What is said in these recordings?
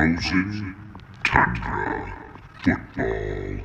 Frozen Tundra Football League.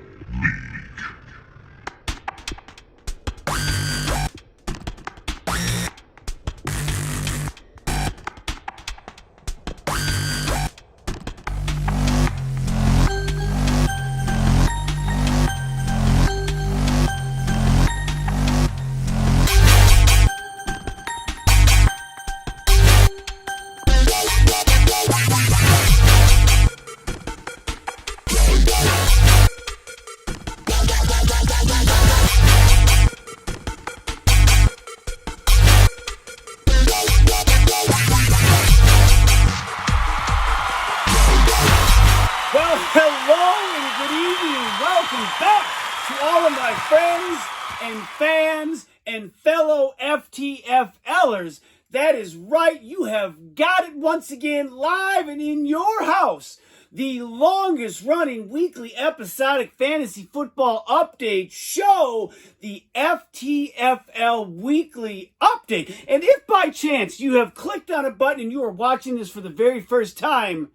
Fans and fellow FTFLers, that is right, you have got it once again live and in your house. The longest running weekly episodic fantasy football update show, the FTFL Weekly Update. And if by chance you have clicked on a button and you are watching this for the very first time,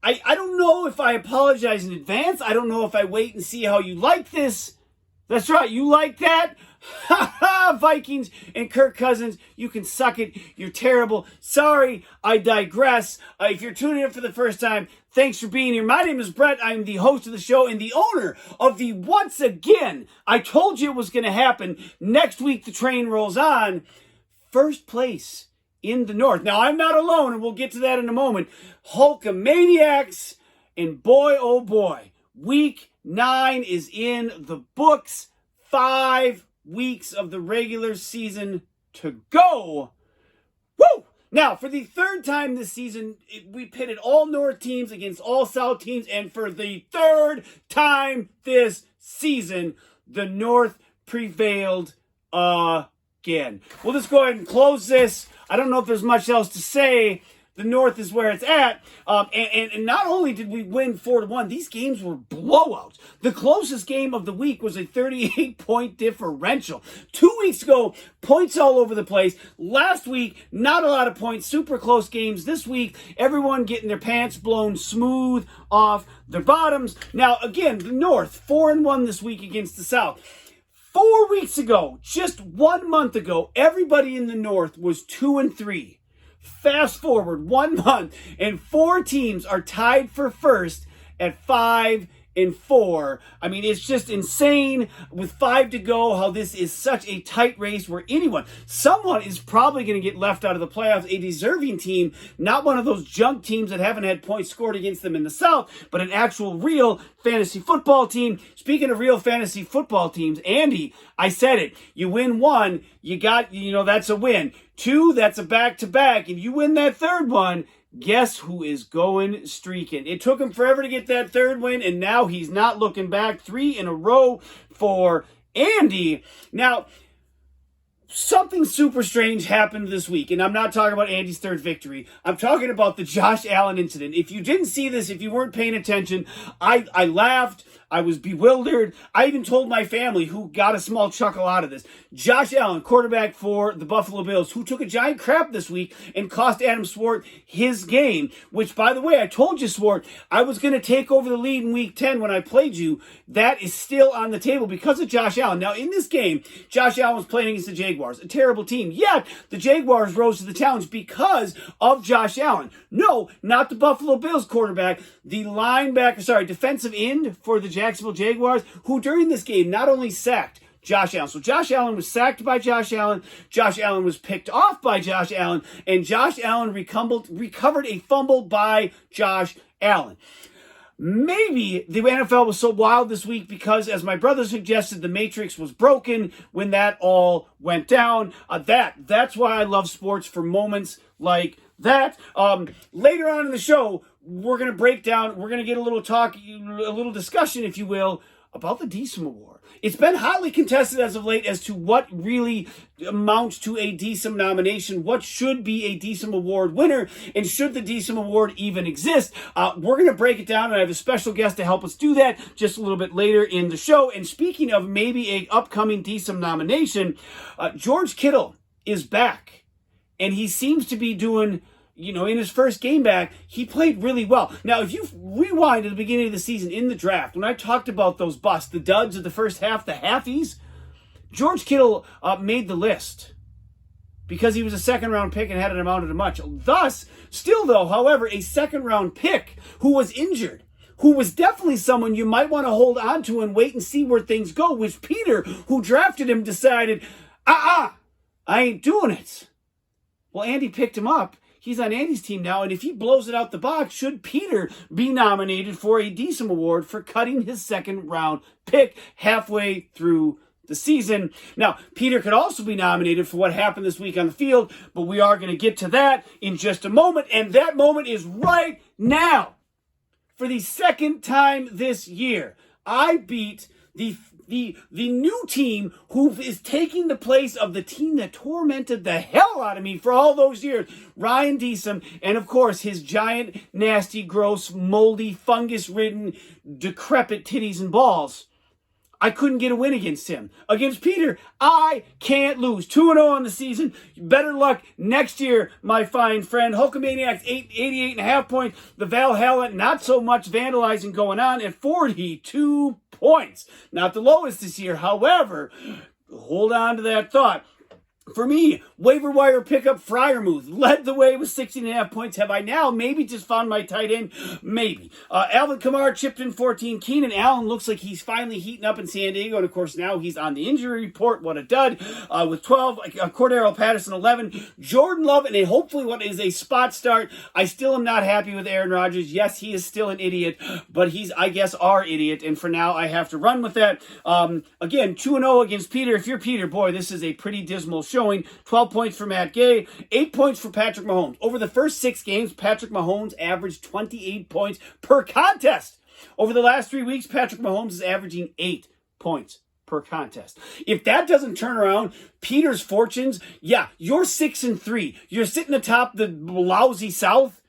I don't know if I apologize in advance. I don't know if I wait and see how you like this. That's right, you like that? Ha ha, Vikings and Kirk Cousins, you can suck it. You're terrible. Sorry, I digress. If you're tuning in for the first time, thanks for being here. My name is Brett. I'm the host of the show and the owner of the once again, I told you it was going to happen. Next week, the train rolls on. First place in the North. Now, I'm not alone, and we'll get to that in a moment. Hulkamaniacs, and boy, oh boy, Week 9 is in the books. 5 weeks of the regular season to go. Woo! Now, for the third time this season, we pitted all North teams against all South teams, and for the third time this season, the North prevailed again. We'll just go ahead and close this. I don't know if there's much else to say. The North is where it's at. And not only did we win 4-1, these games were blowouts. The closest game of the week was a 38-point differential. 2 weeks ago, points all over the place. Last week, not a lot of points, super close games. This week, everyone getting their pants blown smooth off their bottoms. Now, again, the North, 4-1 this week against the South. 4 weeks ago, just 1 month ago, everybody in the North was 2-3. Fast forward 1 month, and 4 teams are tied for first at 5-4. I mean, it's just insane with 5 to go how this is such a tight race where someone is probably going to get left out of the playoffs, a deserving team, not one of those junk teams that haven't had points scored against them in the South, but an actual real fantasy football team. Speaking of real fantasy football teams, Andy, I said it. You win 1, that's a win. 2, that's a back-to-back. If you win that third one, guess who is going streaking? It took him forever to get that third win, and now he's not looking back. 3 in a row for Andy. Now, something super strange happened this week, and I'm not talking about Andy's third victory. I'm talking about the Josh Allen incident. If you didn't see this, if you weren't paying attention, I laughed. I was bewildered. I even told my family, who got a small chuckle out of this. Josh Allen, quarterback for the Buffalo Bills, who took a giant crap this week and cost Adam Swart his game, which, by the way, I told you, Swart, I was going to take over the lead in Week 10 when I played you. That is still on the table because of Josh Allen. Now, in this game, Josh Allen was playing against the Jaguars, a terrible team. Yet, the Jaguars rose to the challenge because of Josh Allen. No, not the Buffalo Bills quarterback, the defensive end for the Jacksonville Jaguars, who during this game not only sacked Josh Allen. So Josh Allen was sacked by Josh Allen. Josh Allen was picked off by Josh Allen. And Josh Allen recovered a fumble by Josh Allen. Maybe the NFL was so wild this week because, as my brother suggested, the Matrix was broken when that all went down. That's why I love sports, for moments like that. Later on in the show, we're going to break down, we're going to get a little discussion, if you will, about the Diesem Award. It's been hotly contested as of late as to what really amounts to a Diesem nomination, what should be a Diesem Award winner, and should the Diesem Award even exist. We're going to break it down, and I have a special guest to help us do that just a little bit later in the show. And speaking of maybe an upcoming Diesem nomination, George Kittle is back, and he seems to be doing in his first game back, he played really well. Now, if you rewind to the beginning of the season in the draft, when I talked about those busts, the duds of the first half, the halfies, George Kittle made the list because he was a second-round pick and hadn't amounted to much. Thus, still though, however, a second-round pick who was injured, who was definitely someone you might want to hold on to and wait and see where things go, which Peter, who drafted him, decided, I ain't doing it. Well, Andy picked him up. He's on Andy's team now, and if he blows it out the box, should Peter be nominated for a Diesem award for cutting his second-round pick halfway through the season. Now, Peter could also be nominated for what happened this week on the field, but we are going to get to that in just a moment, and that moment is right now. For the second time this year, I beat the new team who is taking the place of the team that tormented the hell out of me for all those years. Ryan Diesem, and of course his giant, nasty, gross, moldy, fungus-ridden, decrepit titties and balls. I couldn't get a win against him. Against Peter, I can't lose. 2-0 on the season. Better luck next year, my fine friend. Hulkamaniacs, 88.5 points. The Valhalla, not so much vandalizing going on at 42 points. Not the lowest this year. However, hold on to that thought. For me, waiver wire pickup Fryermuth led the way with 16.5 points. Have I now maybe just found my tight end? Maybe. Alvin Kamara chipped in 14. Keenan Allen looks like he's finally heating up in San Diego. And, of course, now he's on the injury report. What a dud. With 12. Cordero Patterson, 11. Jordan Love, and hopefully what is a spot start. I still am not happy with Aaron Rodgers. Yes, he is still an idiot, but he's, I guess, our idiot. And for now, I have to run with that. Again, 2-0 against Peter. If you're Peter, boy, this is a pretty dismal showing. 12 points for Matt Gay, 8 points for Patrick Mahomes. Over the first 6 games, Patrick Mahomes averaged 28 points per contest. Over the last 3 weeks, Patrick Mahomes is averaging 8 points per contest. If that doesn't turn around Peter's fortunes, yeah, you're 6-3. You're sitting atop the lousy South,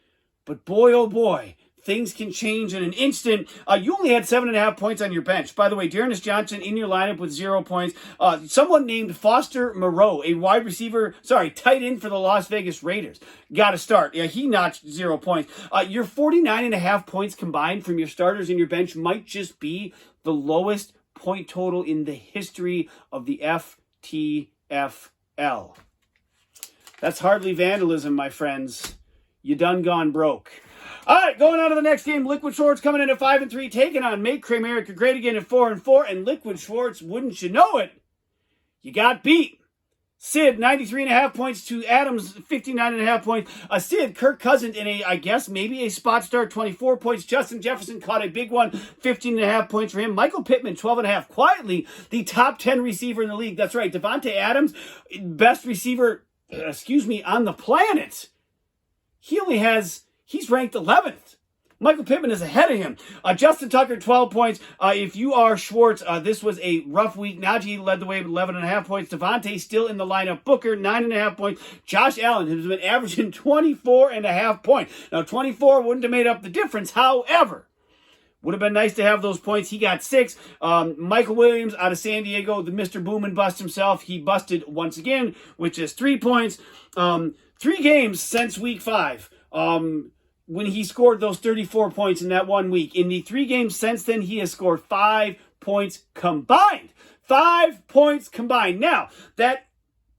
but boy, oh boy, things can change in an instant. You only had 7.5 points on your bench. By the way, Dearness Johnson in your lineup with 0 points. Someone named Foster Moreau, a tight end for the Las Vegas Raiders. Got to start. Yeah, he notched 0 points. Your 49.5 points combined from your starters and your bench might just be the lowest point total in the history of the FTFL. That's hardly vandalism, my friends. You done gone broke. All right, going on to the next game. Liquid Schwartz coming in at 5-3, taking on Make America Great Again at 4-4. And Liquid Schwartz, wouldn't you know it, you got beat. Sid, 93.5 points to Adams, 59.5 points. Sid, Kirk Cousins in maybe a spot start, 24 points. Justin Jefferson caught a big one, 15.5 points for him. Michael Pittman, 12.5. Quietly, the top 10 receiver in the league. That's right, Devontae Adams, best receiver, on the planet. He's ranked 11th. Michael Pittman is ahead of him. Justin Tucker, 12 points. If you are Schwartz, this was a rough week. Najee led the way with 11.5 points. Devontae still in the lineup. Booker, 9.5 points. Josh Allen has been averaging 24.5 points. Now, 24 wouldn't have made up the difference. However, would have been nice to have those points. He got 6. Michael Williams out of San Diego, the Mr. Boom and Bust himself. He busted once again, which is 3 points. 3 games since week 5. When he scored those 34 points in that 1 week. In the 3 games since then, he has scored 5 points combined. 5 points combined. Now, that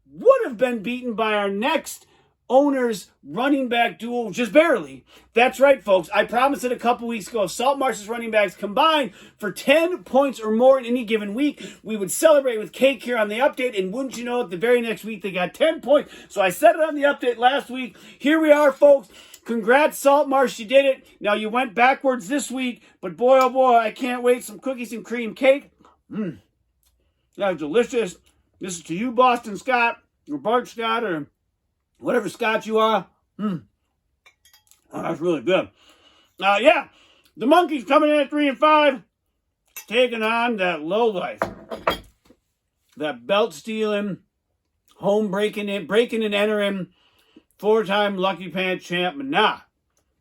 would have been beaten by our next owner's running back duo, just barely. That's right, folks. I promised it a couple weeks ago. If Salt Marsh's running backs combined for 10 points or more in any given week, we would celebrate with cake here on the update. And wouldn't you know it, the very next week they got 10 points. So I said it on the update last week. Here we are, folks. Congrats, Salt Marsh, you did it. Now, you went backwards this week, but boy, oh boy, I can't wait. Some cookies and cream cake. That's delicious. This is to you, Boston Scott, or Bart Scott, or whatever Scott you are. Oh, that's really good. The Monkeys coming in at 3-5, taking on that lowlife, that belt-stealing, breaking and entering, 4-time Lucky Pants champ, Mcmanus.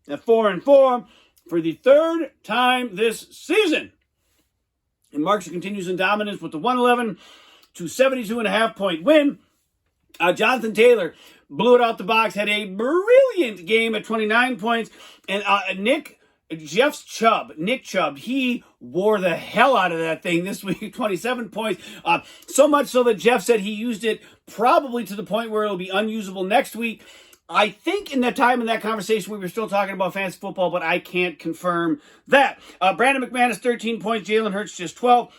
At 4-4 for the 3rd time this season. And Markson continues in dominance with the 111 to 72.5 point win. Jonathan Taylor blew it out the box, had a brilliant game at 29 points. And Nick Chubb, he wore the hell out of that thing this week, 27 points. So much so that Jeff said he used it probably to the point where it'll be unusable next week. I think in that time in that conversation we were still talking about fantasy football, but I can't confirm that. Brandon Mcmanus, 13 points. Jalen Hurts, just 12.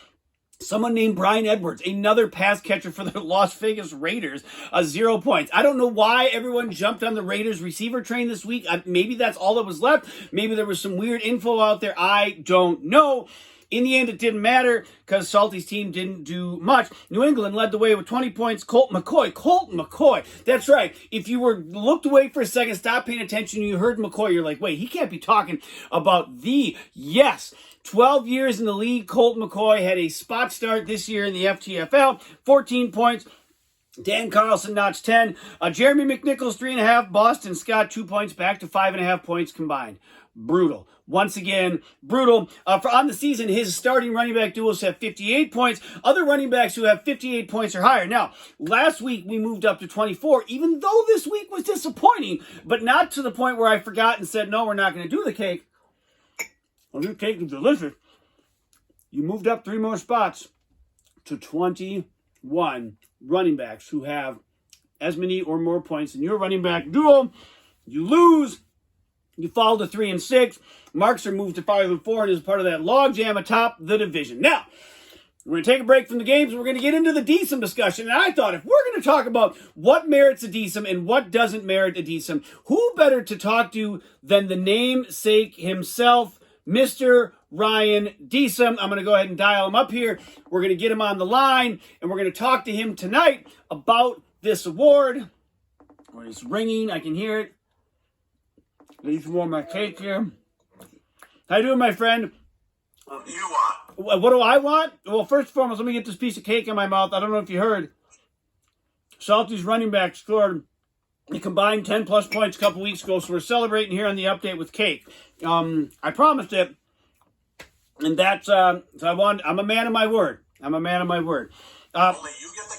Someone named Brian Edwards, another pass catcher for the Las Vegas Raiders, 0 points. I don't know why everyone jumped on the Raiders receiver train this week. Maybe that's all that was left. Maybe there was some weird info out there. I don't know. In the end, it didn't matter because Salty's team didn't do much. New England led the way with 20 points. Colt McCoy. That's right. If you were looked away for a second, stopped paying attention, you heard McCoy, you're like, wait, he can't be talking about yes. 12 years in the league, Colt McCoy had a spot start this year in the FTFL. 14 points. Dan Carlson notched 10. Jeremy McNichols, 3.5. Boston Scott, 2 points, back to 5.5 points combined. Brutal. Once again, brutal. On the season, his starting running back duos have 58 points. Other running backs who have 58 points or higher. Now, last week we moved up to 24, even though this week was disappointing, but not to the point where I forgot and said, no, we're not going to do the cake. Well, your cake is delicious. You moved up 3 more spots to 21 running backs who have as many or more points than your running back duo. You lose. You fall to 3 and 6. Markser moved to 5 and 4 and is part of that logjam atop the division. Now, we're going to take a break from the games. We're going to get into the Diesem discussion. And I thought if we're going to talk about what merits a Diesem and what doesn't merit a Diesem, who better to talk to than the namesake himself, Mr. Ryan Diesem. I'm going to go ahead and dial him up here. We're going to get him on the line, and we're going to talk to him tonight about this award. Well, it's ringing. I can hear it. I need some more of my cake here. How you doing, my friend? What do you want? What do I want? Well, first and foremost, let me get this piece of cake in my mouth. I don't know if you heard. Salty's running back scored a combined 10-plus points a couple weeks ago, so we're celebrating here on the update with cake. I promised it, and that's, I'm a man of my word. I'm a man of my word. Only you get the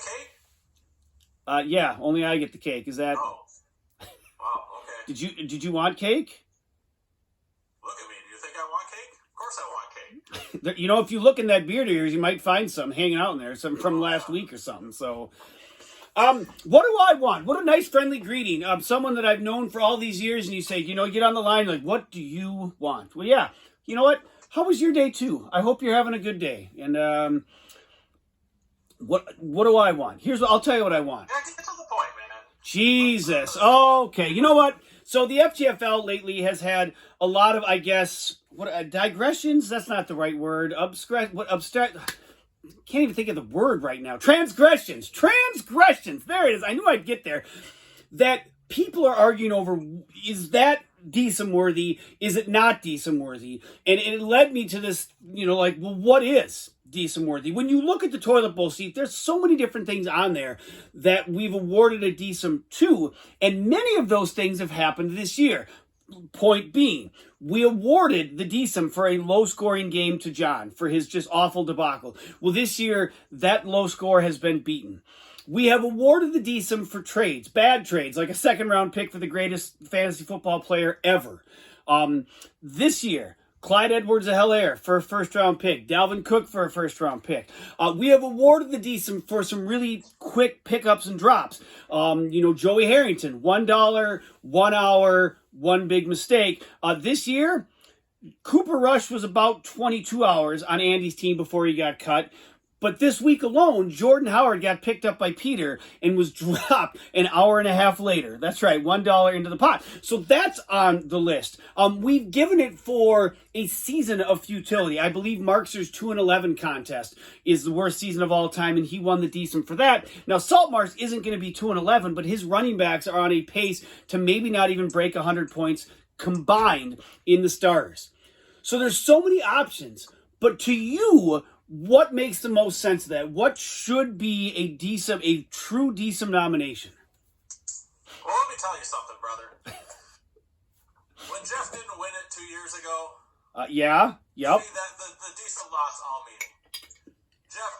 cake? Yeah, only I get the cake. Is that... Oh. Wow, okay. Did you want cake? Look at me. Do you think I want cake? Of course I want cake. You know, if you look in that beard of yours, you might find some hanging out in there, some from last week or something. So, what do I want? What a nice, friendly greeting. Someone that I've known for all these years, and you say, you know, get on the line, like, what do you want? Well, yeah. You know what? How was your day, too? I hope you're having a good day. And, what do I want? I'll tell you what I want. Yeah, get to the point, man. Jesus. Okay. You know what? So the FTFL lately has had a lot of, I guess, digressions? That's not the right word. Can't even think of the word right now. Transgressions. There it is. I knew I'd get there. That people are arguing over, is that Diesem worthy? Is it not Diesem worthy? And it led me to this, well, what is Diesem worthy? When you look at the toilet bowl seat, there's so many different things on there that we've awarded a Diesem to, and many of those things have happened this year. Point being, we awarded the Diesem for a low-scoring game to John for his just awful debacle. Well, this year, that low score has been beaten. We have awarded the Diesem for trades, bad trades, like a second-round pick for the greatest fantasy football player ever. This year, Clyde Edwards-Helaire for a first-round pick. Dalvin Cook for a first-round pick. We have awarded the Diesem for some really quick pickups and drops. Joey Harrington, $1, 1 hour, one big mistake. This year, Cooper Rush was about 22 hours on Andy's team before he got cut. But this week alone, Jordan Howard got picked up by Peter and was dropped an hour and a half later. That's right, $1 into the pot. So that's on the list. We've given it for a season of futility. I believe Markser's 2-11 contest is the worst season of all time, and he won the Diesem for that. Now, Saltmarsh isn't going to be 2-11, but his running backs are on a pace to maybe not even break 100 points combined in the starters. So there's so many options. But to you, what makes the most sense of that? What should be a true Diesem nomination? Well, let me tell you something, brother. When Jeff didn't win it 2 years ago, yeah, yep. See, the Diesem lost all meaning. Jeff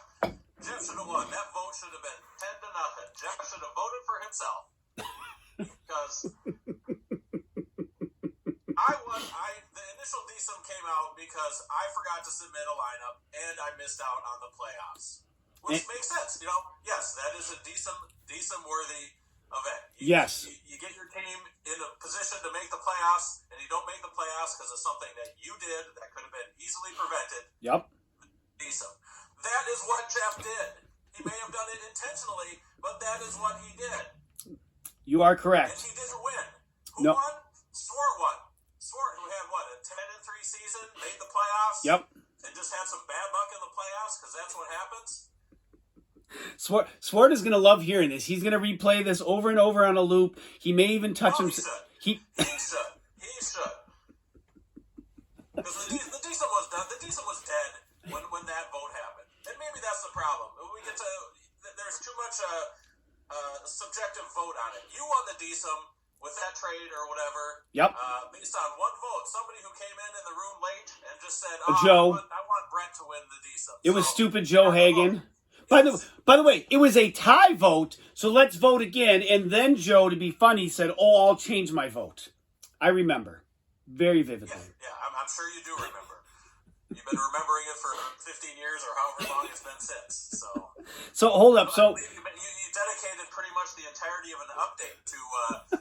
should have won. That vote should have been 10-0. Jeff should have voted for himself. because the initial Diesem came out because I forgot to submit a lineup and I missed out on the playoffs, which makes sense. Yes, that is a Diesem worthy event. Yes. You get your team in a position to make the playoffs, and you don't make the playoffs because of something that you did that could have been easily prevented. Yep. Diesem. That is what Jeff did. He may have done it intentionally, but that is what he did. You are correct. And he didn't win. Who No. won? Swart won. Swart, who had a 10-3 season, made the playoffs. Yep. And just had some bad luck in the playoffs because that's what happens. Swart is going to love hearing this. He's going to replay this over and over on a loop. He may even touch him. He should. Because the Diesem was done. The Diesem was dead when that vote happened. And maybe that's the problem. There's too much subjective vote on it. You won the Diesem with that trade or whatever. Yep. Based on one vote. Somebody who came in the room late and just said, Joe. I want Brett to win the Diesem. It was stupid Joe Hagan. By the way, it was a tie vote, so let's vote again. And then Joe, to be funny, said, I'll change my vote. I remember. Very vividly. Yeah, I'm sure you do remember. You've been remembering it for 15 years or however long it's been since. So hold up. So you dedicated pretty much the entirety of an update to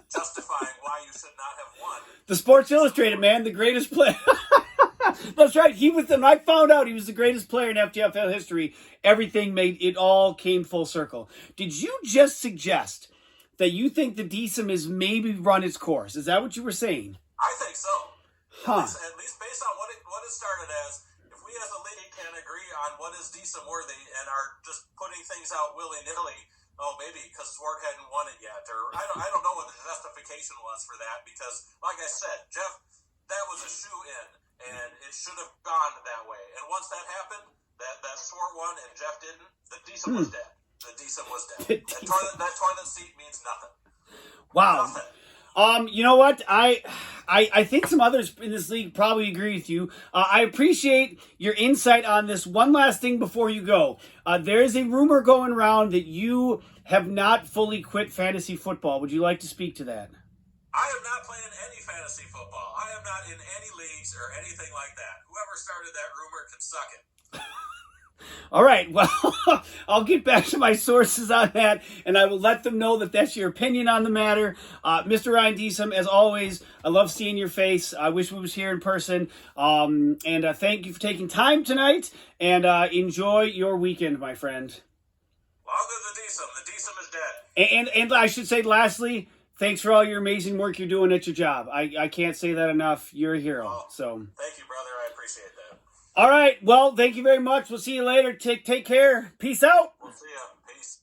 justifying why you should not have won. The Sports Illustrated, man, the greatest player. That's right. When I found out he was the greatest player in FTFL history, it all came full circle. Did you just suggest that you think the Diesem is maybe run its course? Is that what you were saying? I think so. Huh. At least based on what it started as, if we as a league can agree on what is Diesem worthy and are just putting things out willy-nilly, maybe because Swart hadn't won it yet, or I don't know what the justification was for that, because like I said, Jeff, that was a shoe-in, and it should have gone that way. And once that happened, that Swart won and Jeff didn't, the Diesem was dead. The Diesem was dead. That toilet seat means nothing. Wow. Nothing. You know what? I think some others in this league probably agree with you. I appreciate your insight on this. One last thing before you go. There is a rumor going around that you have not fully quit fantasy football. Would you like to speak to that? I am not playing any fantasy football. I am not in any leagues or anything like that. Whoever started that rumor can suck it. All right, well, I'll get back to my sources on that, and I will let them know that that's your opinion on the matter. Mr. Ryan Diesem, as always, I love seeing your face. I wish we was here in person. And thank you for taking time tonight, and enjoy your weekend, my friend. Long live the Diesem. The Diesem is dead. And I should say, lastly, thanks for all your amazing work you're doing at your job. I can't say that enough. You're a hero. So thank you, brother. I appreciate that. All right. Well, thank you very much. We'll see you later. Take care. Peace out. We'll see you. Peace.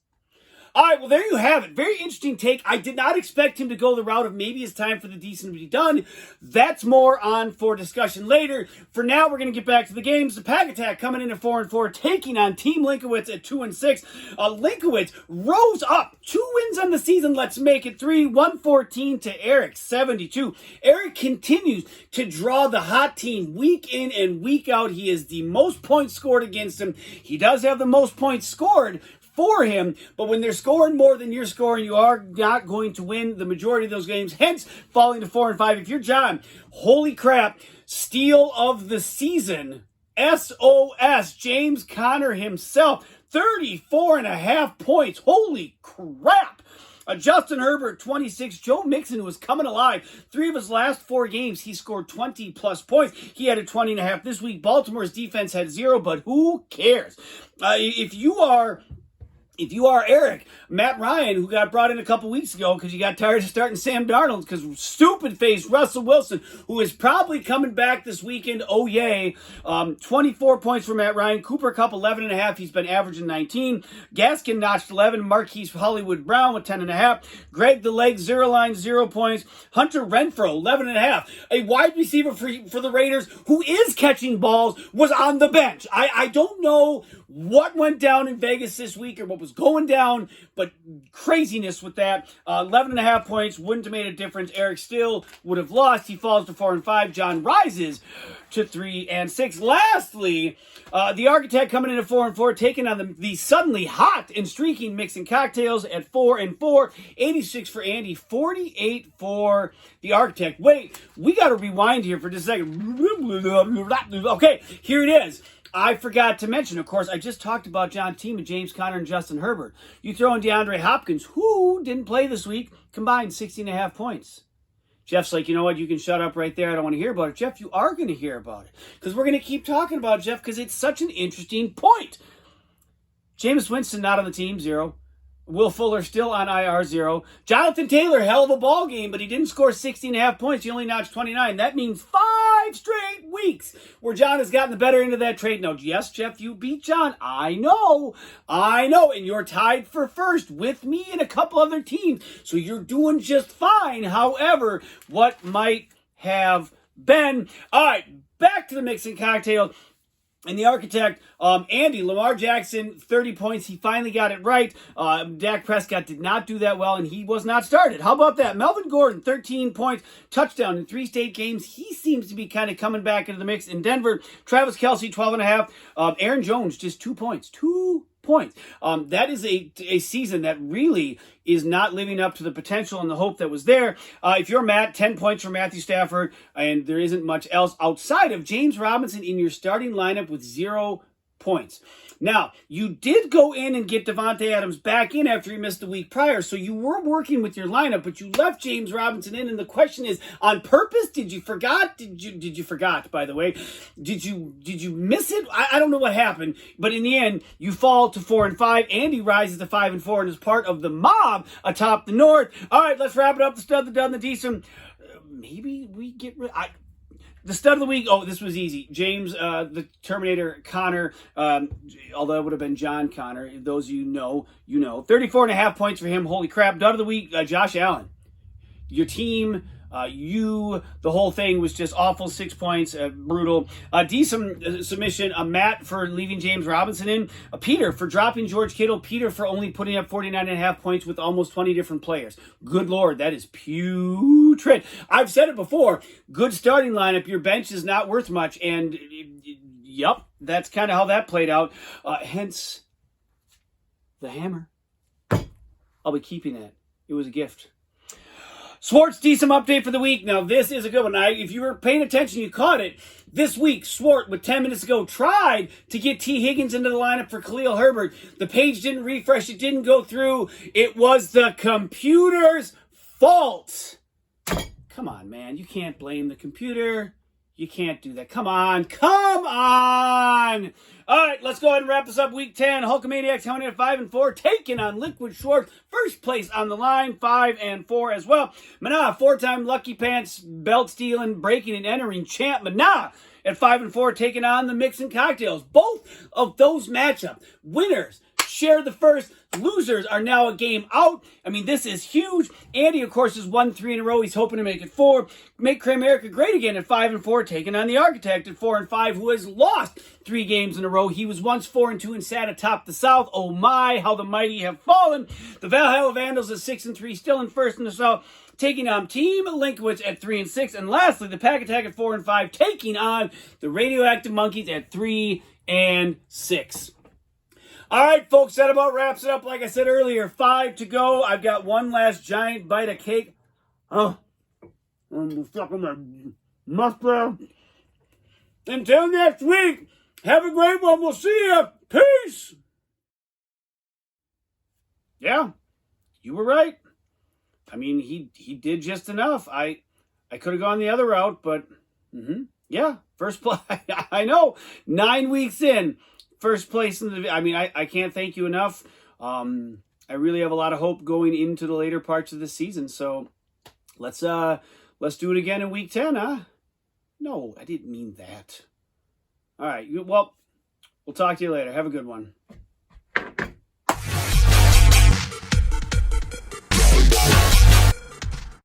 All right, well, there you have it. Very interesting take. I did not expect him to go the route of maybe it's time for the Diesem to be done. That's more on for discussion later. For now, we're going to get back to the games. The Pack Attack coming in at 4-4, taking on Team Linkowitz at 2-6. Linkowitz rose up 2 wins on the season. Let's make it 3, 114 to Eric, 72. Eric continues to draw the hot team week in and week out. He is the most points scored against him. He does have the most points scored for him, but when they're scoring more than you're scoring, you are not going to win the majority of those games, hence falling to 4-5. If you're John, holy crap, steal of the season, SOS, James Conner himself, 34.5 points, holy crap. Justin Herbert, 26. Joe Mixon was coming alive. 3 of his last 4 games, he scored 20-plus points. He had a 20.5 this week. Baltimore's defense had 0, but who cares? If you are Eric, Matt Ryan, who got brought in a couple weeks ago because he got tired of starting Sam Darnold because stupid-faced Russell Wilson, who is probably coming back this weekend, oh yay. 24 points for Matt Ryan. Cooper Kupp, 11.5. He's been averaging 19. Gaskin notched 11. Marquise Hollywood Brown with 10.5. Greg the Leg, 0 line, 0 points. Hunter Renfrow, 11.5. A wide receiver for the Raiders who is catching balls was on the bench. I don't know what went down in Vegas this week or what was was going down, but craziness with that. 11.5 points wouldn't have made a difference. Eric still would have lost. He falls to 4-5. John rises to 3-6. Lastly, the Architect coming in at 4-4, taking on the suddenly hot and streaking Mixing Cocktails at 4-4. 86 for Andy, 48 for the Architect. Wait, we got to rewind here for just a second. Okay, here it is. I forgot to mention, of course, I just talked about John Teeman, James Conner, and Justin Herbert. You throw in DeAndre Hopkins, who didn't play this week, combined 16.5 points. Jeff's like, you know what, you can shut up right there. I don't want to hear about it. Jeff, you are going to hear about it. Because we're going to keep talking about it, Jeff, because it's such an interesting point. Jameis Winston not on the team, 0. Will Fuller still on IR, 0. Jonathan Taylor, hell of a ball game, but he didn't score 16.5 points. He only notched 29. That means 5 straight weeks where John has gotten the better end of that trade. Now, yes, Jeff, you beat John. I know. And you're tied for first with me and a couple other teams. So you're doing just fine. However, what might have been. All right, back to the Mixing Cocktail. And the Architect, Andy, Lamar Jackson, 30 points. He finally got it right. Dak Prescott did not do that well, and he was not started. How about that? Melvin Gordon, 13 points, touchdown in 3 state games. He seems to be kind of coming back into the mix. In Denver, Travis Kelce, 12.5. Aaron Jones, just 2 points. 2 points. That is a season that really is not living up to the potential and the hope that was there. If you're Matt, 10 points for Matthew Stafford, and there isn't much else outside of James Robinson in your starting lineup with 0 points. Now, you did go in and get Devontae Adams back in after he missed the week prior, so you were working with your lineup, but you left James Robinson in, and the question is, on purpose? Did you forgot? Did you forgot, by the way? Did you miss it? I don't know what happened, but in the end, you fall to 4-5. Andy rises to 5-4 and is part of the mob atop the North. All right, let's wrap it up. The stud, the dud, the Diesem. Maybe we get rid. The stud of the week, this was easy. James, the Terminator, Connor, although it would have been John Connor. Those of you know, you know. 34.5 points for him. Holy crap. Dud of the week, Josh Allen. Your team, the whole thing was just awful. 6 points, brutal. Decent submission. Matt for leaving James Robinson in. Peter for dropping George Kittle. Peter for only putting up 49.5 points with almost 20 different players. Good Lord, that is putrid. I've said it before. Good starting lineup. Your bench is not worth much. And, yep, that's kind of how that played out. Hence, the hammer. I'll be keeping that. It was a gift. Swart's Diesem update for the week. Now, this is a good one. If you were paying attention, you caught it. This week, Swart, with 10 minutes ago, tried to get T. Higgins into the lineup for Khalil Herbert. The page didn't refresh. It didn't go through. It was the computer's fault. Come on, man. You can't blame the computer. You can't do that. Come on. All right, let's go ahead and wrap this up. Week 10, Hulkamaniacs coming in at 5-4, taking on Liquid Schwartz. First place on the line, 5-4 as well. Mcmanus, 4-time Lucky Pants, belt stealing, breaking and entering champ. Mcmanus at 5-4, taking on the Mixing Cocktails. Both of those matchups, winners share the first. Losers are now a game out. I mean, this is huge. Andy, of course, has won 3 in a row. He's hoping to make it 4. Make Cramerica great again at 5-4, taking on the Architect at 4-5, who has lost 3 games in a row. He was once 4-2 and sat atop the South. Oh my, how the mighty have fallen. The Valhalla Vandals at 6-3, still in first in the South, taking on Team Linkowitz at 3-6. And lastly, the Pack Attack at 4-5, taking on the Radioactive Monkeys at 3-6. All right, folks, that about wraps it up. Like I said earlier, 5 to go. I've got one last giant bite of cake. I'm stuck in my mouth. Until next week, have a great one. We'll see you. Peace. Yeah, you were right. I mean, he did just enough. I could have gone the other route, but yeah, first place. I know, 9 weeks in. First place in the. I mean, I can't thank you enough. I really have a lot of hope going into the later parts of the season. So let's do it again in week 10, huh? No, I didn't mean that. All right. Well, we'll talk to you later. Have a good one.